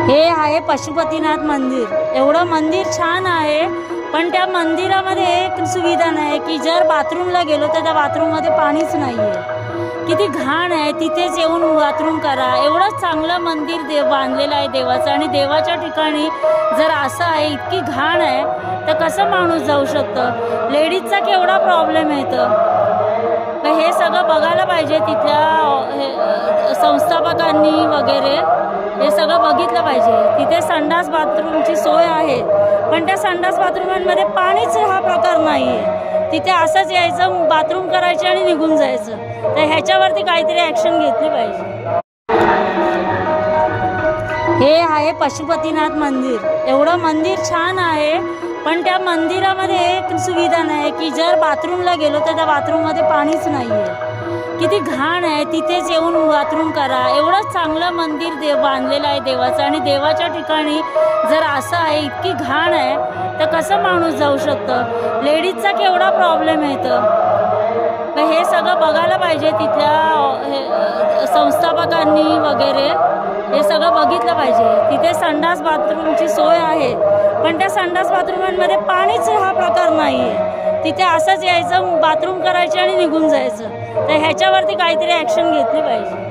हे आहे पशुपतीनाथ मंदिर. एवढं मंदिर छान आहे, पण त्या मंदिरामध्ये एक सुविधा नाही की जर बाथरूमला गेलो तर त्या बाथरूममध्ये पाणीच नाही आहे. किती घाण आहे, तिथेच येऊन बाथरूम करा. एवढं चांगलं मंदिर बांधलेलं आहे देवाचं, आणि देवाच्या ठिकाणी जर असं आहे, इतकी घाण आहे, तर कसं माणूस जाऊ शकतं. लेडीजचा केवढा प्रॉब्लेम येतं. तर हे सगळं बघायला पाहिजे. तिथल्या संस्थापकांनी वगैरे हे सगळं बघितलं पाहिजे. तिथे संडास बाथरूमची सोय आहे, पण त्या संडास बाथरूमांमध्ये पाणीच हा प्रकार नाही आहे. तिथे असंच यायचं, बाथरूम करायचे आणि निघून जायचं. तर ह्याच्यावरती काहीतरी ॲक्शन घेतली पाहिजे. हे आहे पशुपतीनाथ मंदिर. एवढं मंदिर छान आहे, पण त्या मंदिरामध्ये एक सुविधा नाही की जर बाथरूमला गेलो तर त्या बाथरूममध्ये पाणीच नाही आहे. किती घाण आहे, तिथेच येऊन बाथरूम करा. एवढं चांगलं मंदिर बांधलेलं आहे देवाचं, आणि देवाच्या ठिकाणी जर असं आहे, इतकी घाण आहे, तर कसं माणूस जाऊ शकतं. लेडीजचा केवढा प्रॉब्लेम येतं. तर हे सगळं बघायला पाहिजे. तिथल्या संस्थापकांनी वगैरे हे सगळं बघितलं पाहिजे. तिथे संडास बाथरूमची सोय आहे, पण त्या संडास बाथरूमांमध्ये पाणीच हा प्रकार नाही आहे. तिथे असंच यायचं, बाथरूम करायचे आणि निघून जायचं. तर ह्याच्यावरती काहीतरी ॲक्शन घेतली पाहिजे.